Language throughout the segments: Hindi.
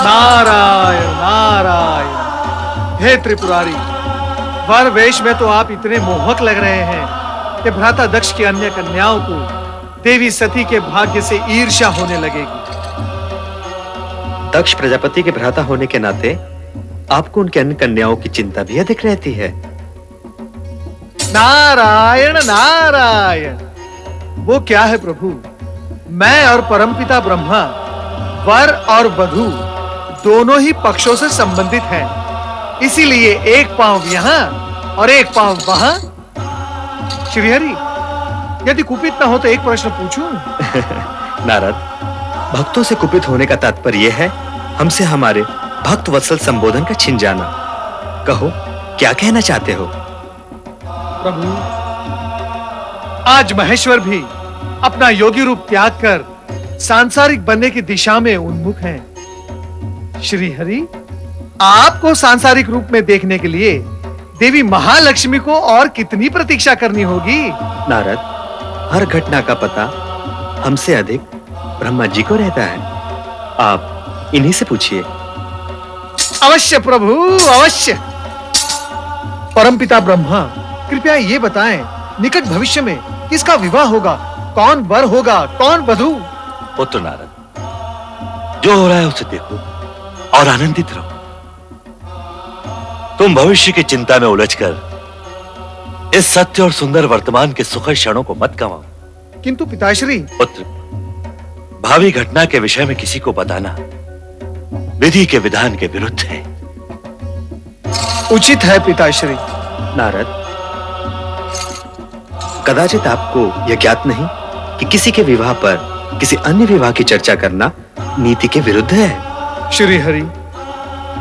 नारायण नारायण। हे त्रिपुरारी, वर वेश में तो आप इतने मोहक लग रहे हैं कि भ्राता दक्ष की अन्य कन्याओं को देवी सती के भाग्य से ईर्ष्या होने लगेगी। दक्ष प्रजापति के भ्राता होने के नाते आपको उनके अन्य कन्याओं की चिंता भी अधिक रहती है। नारायण नारायण। वो क्या है प्रभु, मैं और परमपिता ब्रह्मा वर और वधू दोनों ही पक्षों से संबंधित हैं, इसीलिए एक पांव यहां और एक पांव वहां। श्रीहरि, यदि कुपित न हो तो एक प्रश्न पूछूं? नारद, भक्तों से कुपित होने का तात्पर्य यह है हमसे हमारे भक्त वत्सल संबोधन का छिन जाना। कहो, क्या कहना चाहते हो? प्रभु, आज महेश्वर भी अपना योगी रूप त्याग कर सांसारिक बनने की दिशा में उन्मुख हैं। श्री हरि, आपको सांसारिक रूप में देखने के लिए देवी महालक्ष्मी को और कितनी प्रतीक्षा करनी होगी? नारद, हर घटना का पता हमसे अधिक ब्रह्मा जी को रहता है। आप इन्हीं से पूछिए। अवश्य प्रभु, अवश्य। परमपिता ब्रह्मा, कृपया ये बताएं, निकट भविष्य में किसका विवाह होगा? कौन वर होगा, कौन वधू? पुत्र नारद, जो हो रहा है उसे देखो और आनंदित रहो। तुम भविष्य की चिंता में उलझकर इस सत्य और सुंदर वर्तमान के सुखद क्षणों को मत गंवाओ। किंतु पिताश्री। पुत्र, भावी घटना के विषय में किसी को बताना विधि के विधान के विरुद्ध है। उचित है पिताश्री। नारद, कदाचित आपको यह ज्ञात नहीं कि किसी के विवाह पर किसी अन्य विवाह की चर्चा करना नीति के विरुद्ध है। श्री हरि,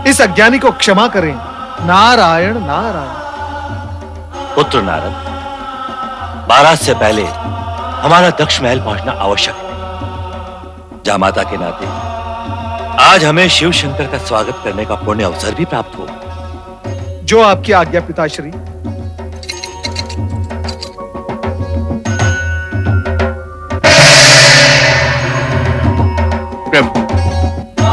इस अज्ञानी को क्षमा करें। नारायण नारायण। पुत्र नारद, बारात से पहले हमारा दक्ष महल पहुंचना आवश्यक है। जामाता के नाते आज हमें शिव शंकर का स्वागत करने का पुण्य अवसर भी प्राप्त होगा। जो आपकी आज्ञा पिताश्री। प्रभु,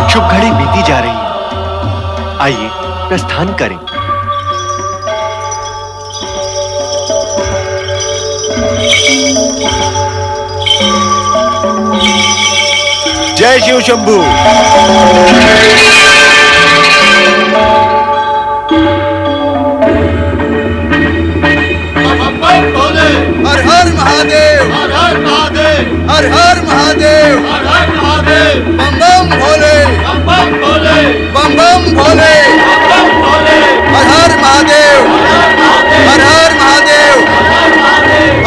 शुभ घड़ी बीती जा रही है, आइए प्रस्थान करें। जय शिव शंभू। हर हर महादेव, हर हर महादेव, हर हर महादेव, हर हर महादेव। बम बम भोले, बम बम भोले, बम बम भोले, बम बम भोले। हर हर महादेव, हर हर महादेव,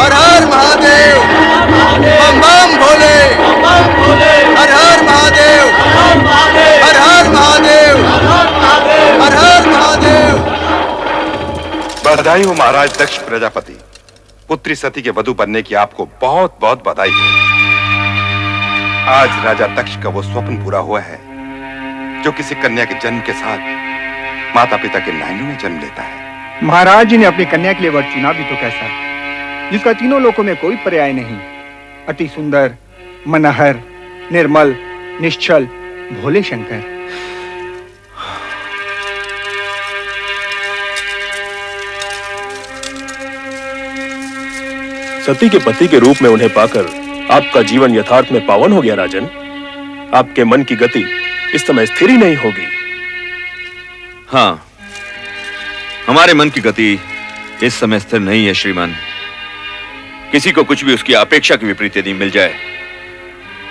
हर हर महादेव, बम बम भोले, बम बम भोले। हर हर महादेव, हर हर महादेव, हर हर महादेव। बधाई हो महाराज दक्ष प्रजापति। पुत्री सती के वधू बनने की आपको बहुत बहुत बधाई हो। आज राजा दक्ष का वो स्वप्न पूरा हुआ है जो किसी कन्या के जन्म के साथ माता पिता के नैनों में जन्म लेता है। महाराज जी ने अपनी कन्या के लिए वर चुना भी तो कैसा, जिसका तीनों लोकों में कोई पर्याय नहीं। अति सुंदर, मनहर, निर्मल, निश्चल, भोले शंकर। सती के पति के रूप में उन्हें पाकर आपका जीवन यथार्थ में पावन हो गया राजन। आपके मन की गति इस समय स्थिर ही नहीं होगी। हाँ, हमारे मन की गति इस समय स्थिर नहीं है श्रीमान। किसी को कुछ भी उसकी अपेक्षा के विपरीत यदि मिल जाए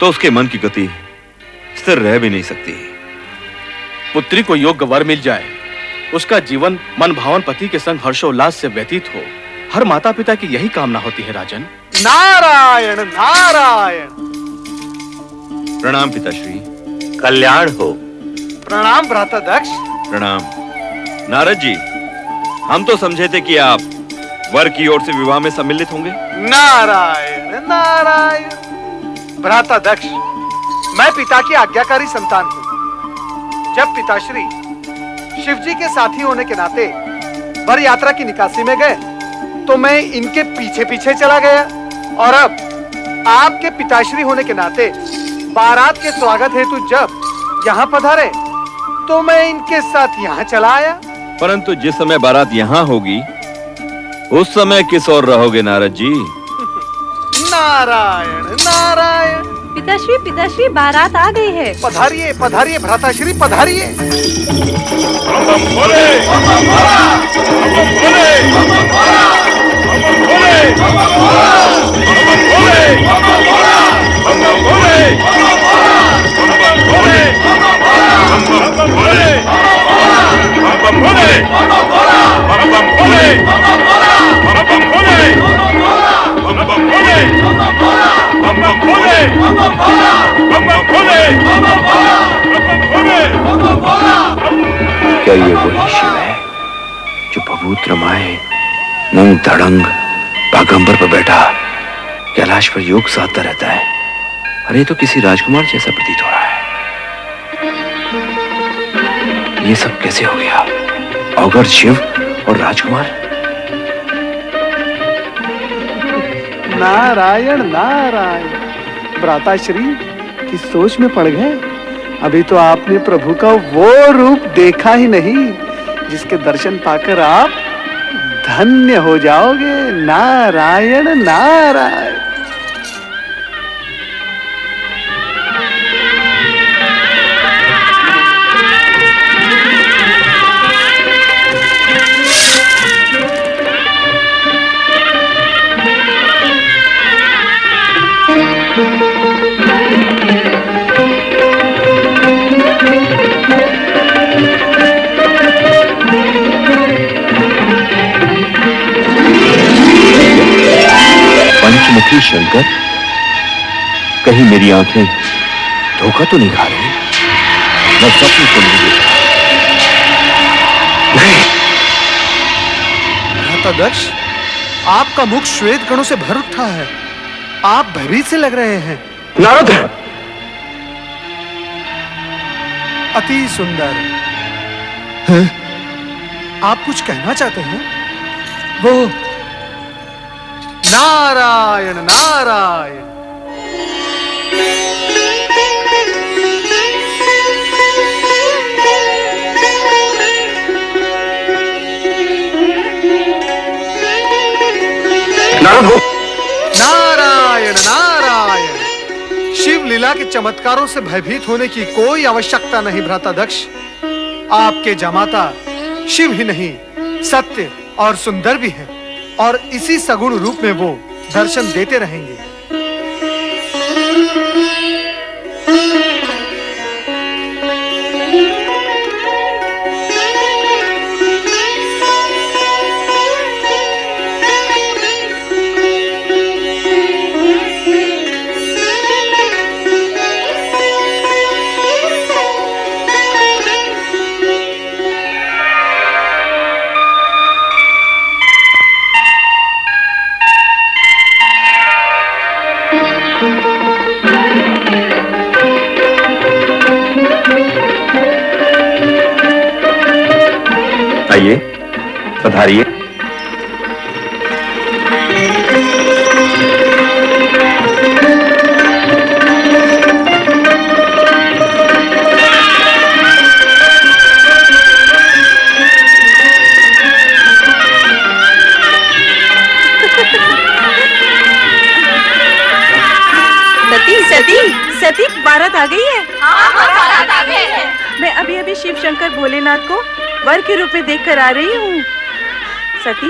तो उसके मन की गति स्थिर रह भी नहीं सकती। पुत्री को योग्य वर मिल जाए, उसका जीवन मन भावन पति के संग हर्षोल्लास से व्यतीत हो, हर माता पिता की यही कामना होती है राजन। नारायण नारायण। प्रणाम पिताश्री। कल्याण हो। प्रणाम भ्राता दक्ष। प्रणाम नारद जी। हम तो समझे थे कि आप वर की ओर से विवाह में सम्मिलित होंगे। नारायण नारायण। भ्राता दक्ष, मैं पिता की आज्ञाकारी संतान हूँ। जब पिताश्री शिव जी के साथी होने के नाते वर यात्रा की निकासी में गए तो मैं इनके पीछे पीछे चला गया, और अब आपके पिताश्री होने के नाते बारात के स्वागत हेतु जब यहाँ पधारे तो मैं इनके साथ यहाँ चला आया। परंतु जिस समय बारात यहाँ होगी उस समय किस ओर रहोगे नारद जी? नारायण नारायण। पिताश्री बारात आ गई है। पधारिए पधारिए भ्राताश्री पधारिए। क्या ये वही शिव है जो पवित्र माए नंग धड़ंग बागंबर पर बैठा कैलाश पर योग साधता रहता है? अरे तो किसी राजकुमार जैसा प्रतीत हो रहा है। ये सब कैसे हो गया? अवगढ़ शिव और राजकुमार। नारायण नारायण। भ्राताश्री किस सोच में पड़ गए? अभी तो आपने प्रभु का वो रूप देखा ही नहीं जिसके दर्शन पाकर आप धन्य हो जाओगे। नारायण नारायण। पंचमुखी शंकर, कहीं मेरी आंखें धोखा तो नहीं खा रही? मैं स्वप्न तो नहीं देख रहा? भ्राता दक्ष, आपका मुख श्वेत गणों से भर उठा है। आप भयभीत से लग रहे हैं। नारद! अति सुंदर। आप कुछ कहना चाहते हैं? वो नारायण नारायण। नारायण नारायण। शिव लीला के चमत्कारों से भयभीत होने की कोई आवश्यकता नहीं भ्राता दक्ष। आपके जमाता शिव ही नहीं सत्य और सुंदर भी है, और इसी सगुण रूप में वो दर्शन देते रहेंगे। आइए, पधारिए। सती बारात आ गई है। बारात आ गई है। मैं अभी शिव शंकर भोलेनाथ को वर के रूप में देखकर आ रही हूँ। सती,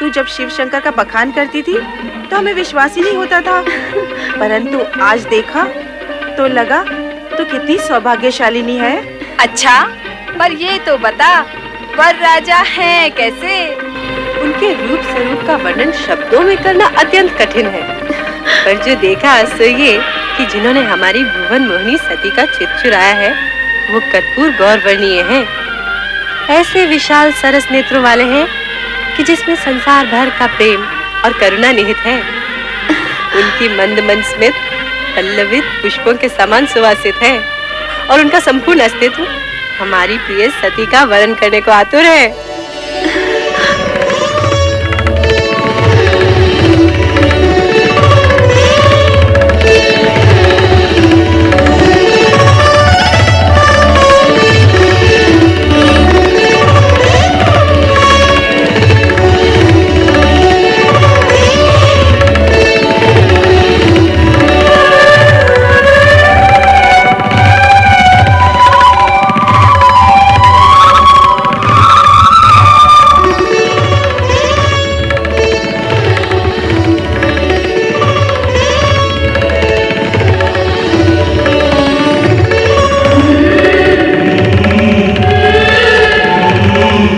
तू जब शिव शंकर का बखान करती थी तो हमें विश्वास ही नहीं होता था, परंतु आज देखा तो लगा तू कितनी सौभाग्यशालिनी है। अच्छा, पर ये तो बता, वर राजा हैं कैसे? उनके रूप स्वरूप का वर्णन शब्दों में करना अत्यंत कठिन है, पर जो देखा सो ये कि जिन्होंने हमारी भुवन मोहिनी सती का चित चुराया है वो कर्पूर गौरवर्णीय हैं। ऐसे विशाल सरस नेत्रों वाले हैं कि जिसमें संसार भर का प्रेम और करुणा निहित है। उनकी मंद मंद स्मित पल्लवित पुष्पों के समान सुवासित है, और उनका संपूर्ण अस्तित्व हमारी प्रिय सती का वर्ण करने को आतुर है।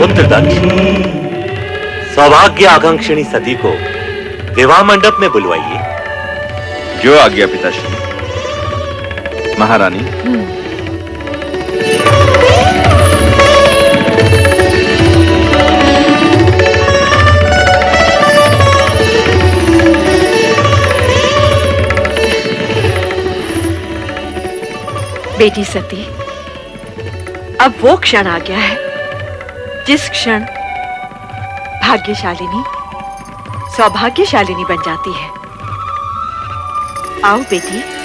पुत्र दक्ष, सौभाग्य आकांक्षिणी सती को विवाह मंडप में बुलवाइए। जो आज्ञा पिताश्री। महारानी। बेटी सती, अब वो क्षण आ गया है जिस क्षण भाग्यशालिनी सौभाग्यशालिनी बन जाती है। आओ बेटी।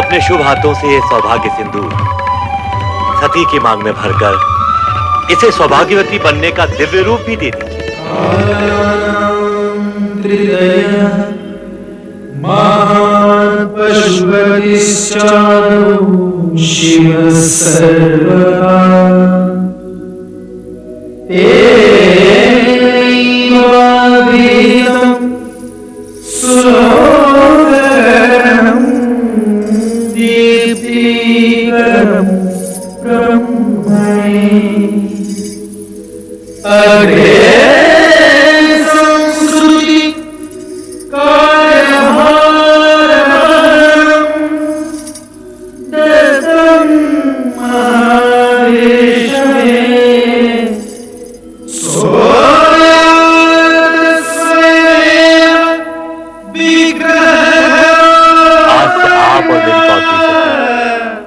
अपने शुभ हाथों से ये सौभाग्य सिंदूर सती की मांग में भरकर इसे सौभाग्यवती बनने का दिव्य रूप भी दे दीजिए।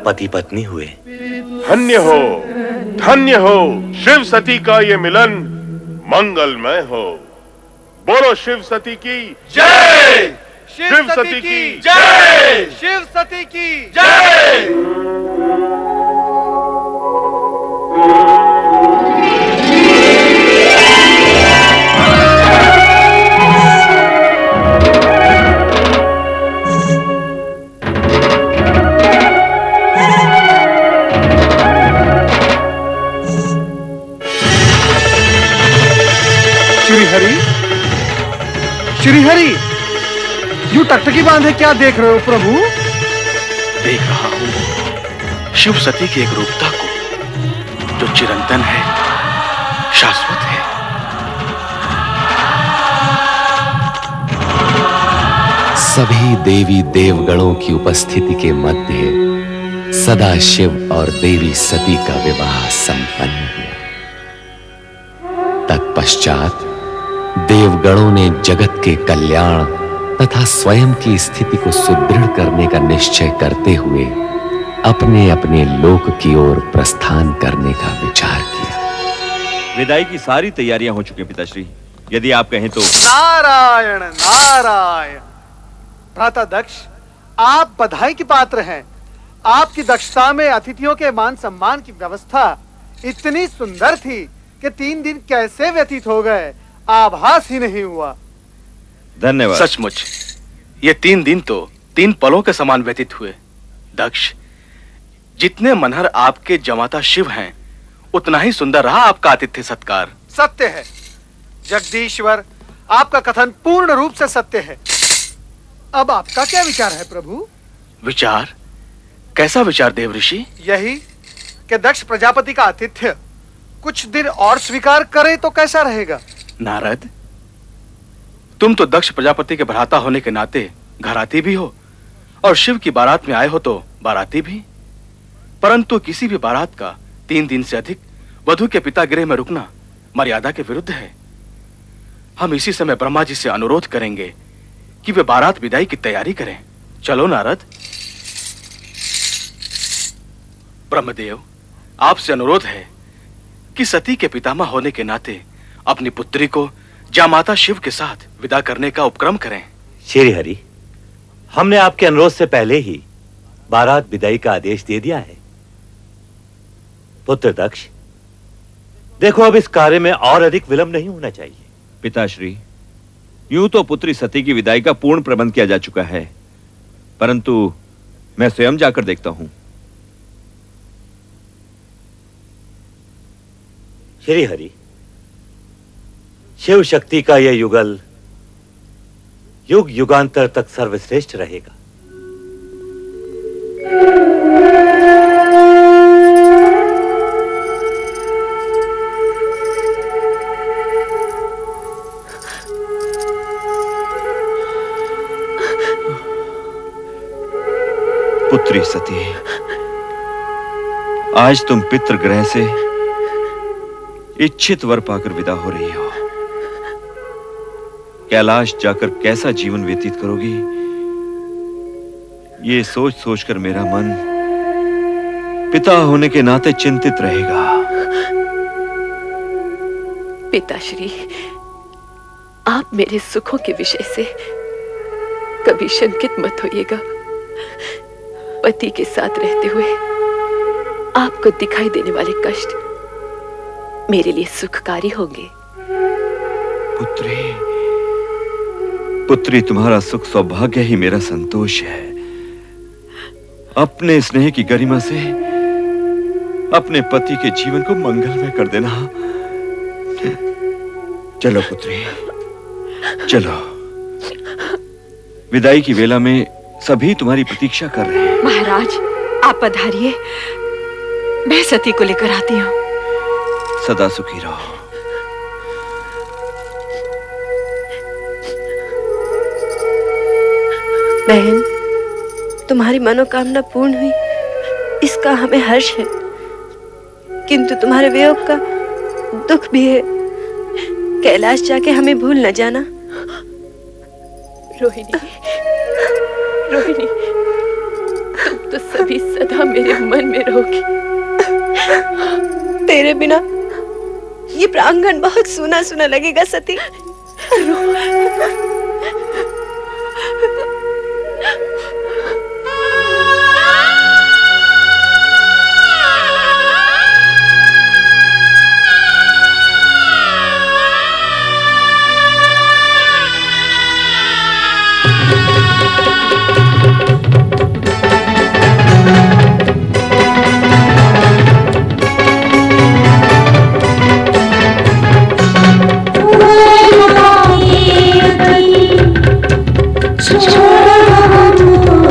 पति पत्नी हुए। धन्य हो शिव सती का ये मिलन मंगलमय हो। बोलो शिव सती की जय। शिव सती की जय। शिव सती की जय। श्रीहरि, यूं टकटकी बांधे क्या देख रहे हो प्रभु? देख रहा हूं शिव सती की एक रूपता को जो चिरंतन है, शाश्वत है। सभी देवी देवगणों की उपस्थिति के मध्य सदा शिव और देवी सती का विवाह संपन्न हुआ। तत्पश्चात देवगणों ने जगत के कल्याण तथा स्वयं की स्थिति को सुदृढ़ करने का निश्चय करते हुए अपने अपने लोक की ओर प्रस्थान करने का विचार किया। विदाई की सारी तैयारियां हो चुकी पिताश्री, यदि आप कहें तो। नारायण नारायण। भ्राता दक्ष, आप बधाई के पात्र हैं। आपकी दक्षता में अतिथियों के मान सम्मान की व्यवस्था इतनी सुंदर थी कि 3 दिन कैसे व्यतीत हो गए आभास ही नहीं हुआ। धन्यवाद। सचमुच ये 3 दिन तो 3 पलों के समान व्यतीत हुए। दक्ष, जितने मनहर आपके जमाता शिव हैं, उतना ही सुंदर रहा आपका आतिथ्य सत्कार। सत्य है जगदीश्वर, आपका कथन पूर्ण रूप से सत्य है। अब आपका क्या विचार है प्रभु? विचार? कैसा विचार देव ऋषि? यही कि दक्ष प्रजापति का आतिथ्य कुछ दिन और स्वीकार करे तो कैसा रहेगा? नारद, तुम तो दक्ष प्रजापति के भ्राता होने के नाते घराती भी हो और शिव की बारात में आए हो तो बाराती भी। परंतु किसी भी बारात का 3 दिन से अधिक वधु के पिता गृह में रुकना मर्यादा के विरुद्ध है। हम इसी समय ब्रह्मा जी से अनुरोध करेंगे कि वे बारात विदाई की तैयारी करें। चलो नारद। ब्रह्मदेव, आपसे अनुरोध है कि सती के पितामह होने के नाते अपनी पुत्री को जामाता शिव के साथ विदा करने का उपक्रम करें। श्री हरि, हमने आपके अनुरोध से पहले ही बारात विदाई का आदेश दे दिया है। पुत्र दक्ष, देखो अब इस कार्य में और अधिक विलंब नहीं होना चाहिए। पिताश्री, यूं तो पुत्री सती की विदाई का पूर्ण प्रबंध किया जा चुका है, परंतु मैं स्वयं जाकर देखता हूं। श्री हरि, शिव शक्ति का यह युगल युग युगांतर तक सर्वश्रेष्ठ रहेगा। पुत्री सती, आज तुम पितृगृह से इच्छित वर पाकर विदा हो रही हो। कैलाश जाकर कैसा जीवन व्यतीत करोगी, ये सोच सोचकर मेरा मन पिता होने के नाते चिंतित रहेगा। पिताश्री, आप मेरे सुखों के विषय से कभी शंकित मत होइएगा। पति के साथ रहते हुए आपको दिखाई देने वाले कष्ट मेरे लिए सुखकारी होंगे। पुत्री, तुम्हारा सुख सौभाग्य ही मेरा संतोष है। अपने स्नेह की गरिमा से अपने पति के जीवन को मंगलमय कर देना। चलो पुत्री, चलो। विदाई की वेला में सभी तुम्हारी प्रतीक्षा कर रहे हैं। महाराज, आप पधारिए, मैं सती को लेकर आती हूँ। सदा सुखी रहो। बहन, तुम्हारी मनोकामना पूर्ण हुई, इसका हमें हर्ष है, किंतु तुम्हारे वियोग का दुख भी है। कैलाश जाके हमें भूल न जाना। रोहिणी, रोहिणी, तुम तो सभी सदा मेरे मन में रहोगी। तेरे बिना ये प्रांगण बहुत सूना सूना लगेगा सती। छोड़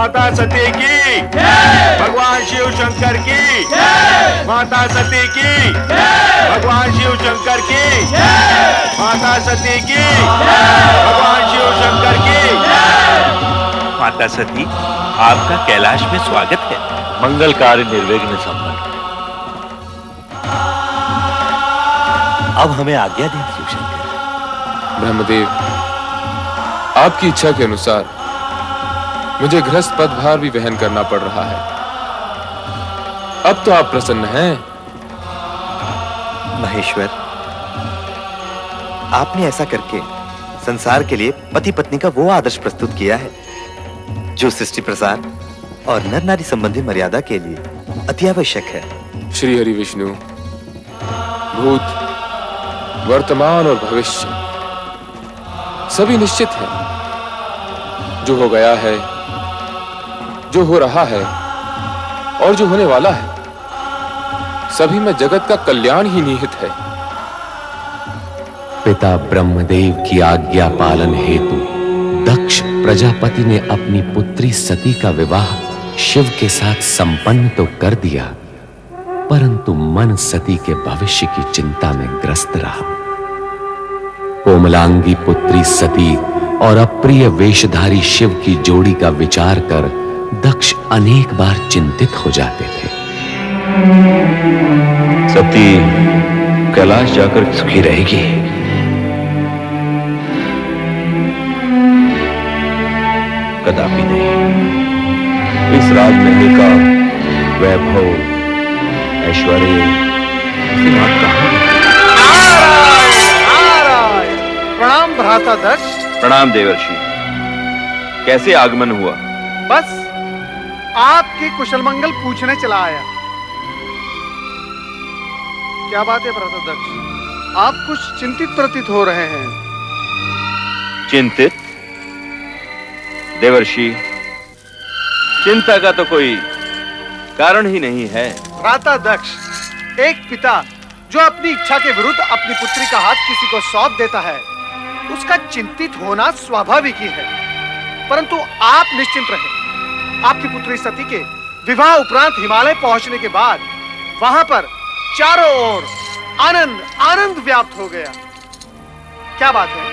माता सती की भगवान शिव शंकर की माता सती की भगवान शिव शंकर की माता सती की भगवान शिव शंकर की। माता सती, आपका कैलाश में स्वागत है। मंगल कार्य निर्विघ्न संपन्न। अब हमें आज्ञा दें शिवशंकर। ब्रह्मदेव, आपकी इच्छा के अनुसार मुझे गृहस्थ पदभार भी वहन करना पड़ रहा है। अब तो आप प्रसन्न हैं। महेश्वर, आपने ऐसा करके संसार के लिए पति पत्नी का वो आदर्श प्रस्तुत किया है जो सृष्टि प्रसार और नर नारी संबंधी मर्यादा के लिए अति आवश्यक है। श्री हरि विष्णु, भूत, वर्तमान और भविष्य सभी निश्चित है। जो हो गया है, जो हो रहा है और जो होने वाला है, सभी में जगत का कल्याण ही निहित है। पिता ब्रह्मदेव की आज्ञा पालन हेतु दक्ष प्रजापति ने अपनी पुत्री सती का विवाह शिव के साथ संपन्न तो कर दिया, परंतु मन सती के भविष्य की चिंता में ग्रस्त रहा। कोमलांगी पुत्री सती और अप्रिय वेशधारी शिव की जोड़ी का विचार कर दक्ष अनेक बार चिंतित हो जाते थे। सती कैलाश जाकर सुखी रहेगी। कदापि नहीं। इस राजमहल का वैभव, ऐश्वर्य प्रणाम भ्राता दक्ष। प्रणाम देवर्षि। कैसे आगमन हुआ? बस आपकी कुशल मंगल पूछने चला आया। क्या बात है भ्राता दक्ष, आप कुछ चिंतित प्रतीत हो रहे हैं। चिंतित? देवर्षि, चिंता का तो कोई कारण ही नहीं है। भ्राता दक्ष, एक पिता जो अपनी इच्छा के विरुद्ध अपनी पुत्री का हाथ किसी को सौंप देता है, उसका चिंतित होना स्वाभाविक ही है। परंतु आप निश्चिंत रहें। आपकी पुत्री सती के विवाह उपरांत हिमालय पहुंचने के बाद वहां पर चारों ओर आनंद आनंद व्याप्त हो गया। क्या बात है,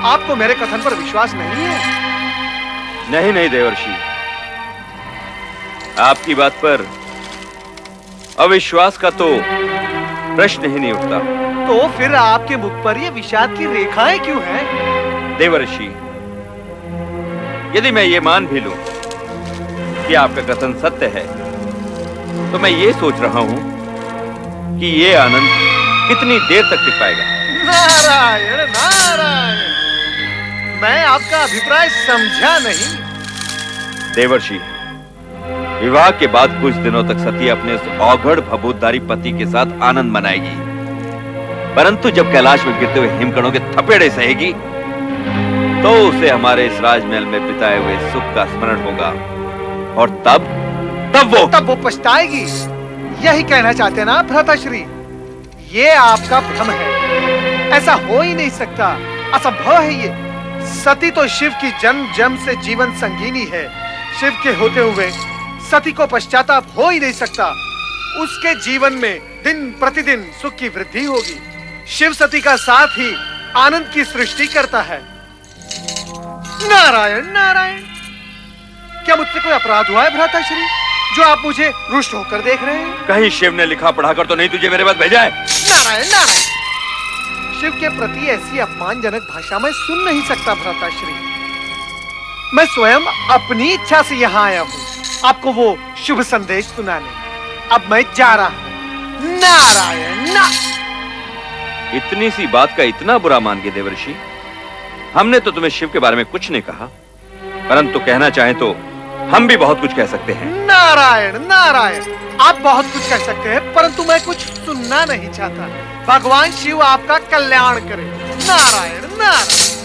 आपको मेरे कथन पर विश्वास नहीं है? नहीं नहीं देवर्षि, आपकी बात पर अविश्वास का तो प्रश्न ही नहीं उठता। तो फिर आपके मुख पर ये विषाद की रेखाएं क्यों हैं? देवर्षि, यदि मैं ये मान भी लूं कि आपका कथन सत्य है, तो मैं ये सोच रहा हूं कि ये आनंद कितनी देर तक टिक पाएगा। नारायण नारायण, मैं आपका अभिप्राय समझा नहीं। देवर्षि, विवाह के बाद कुछ दिनों तक सती अपने उस औघड़ भभूतधारी पति के साथ आनंद मनाएगी, परंतु जब कैलाश में गिरते हुए हिमकणों के थपेड़े सहेगी तो उसे हमारे इस राजमहल में बिताए हुए सुख का स्मरण होगा, और तब वो पछताएगी। यही कहना चाहते ना भ्राताश्री? ये आपका भ्रम है, ऐसा हो ही नहीं सकता, असंभव है ये। सती तो शिव की जन्म जन्म से जीवन संगीनी है। शिव के होते हुए सती को पश्चाताप हो ही नहीं सकता। उसके जीवन में दिन प्रतिदिन सुख की वृद्धि होगी। शिव सती का साथ ही आनंद की सृष्टि करता है। नारायण नारायण, क्या मुझसे कोई अपराध हुआ है भ्राताश्री, जो आप मुझे रुष्ट होकर देख रहे हैं? कहीं शिव ने लिखा पढ़ाकर तो नहीं तुझे मेरे पास भेजा है? नारायण नारायण, शिव के प्रति ऐसी अपमानजनक भाषा में सुन नहीं सकता भ्राताश्री। मैं स्वयं अपनी इच्छा से यहाँ आया हूँ आपको वो शुभ संदेश सुनाने। अब मैं जा रहा हूँ। नारायण ना। इतनी सी बात का इतना बुरा मान गए देवर्षि? हमने तो तुम्हें शिव के बारे में कुछ नहीं कहा, परंतु कहना चाहें तो हम भी बहुत कुछ कह सकते हैं। नारायण नारायण, आप बहुत कुछ कह सकते हैं, परंतु मैं कुछ सुनना नहीं चाहता। भगवान शिव आपका कल्याण करे। नारायण नारायण।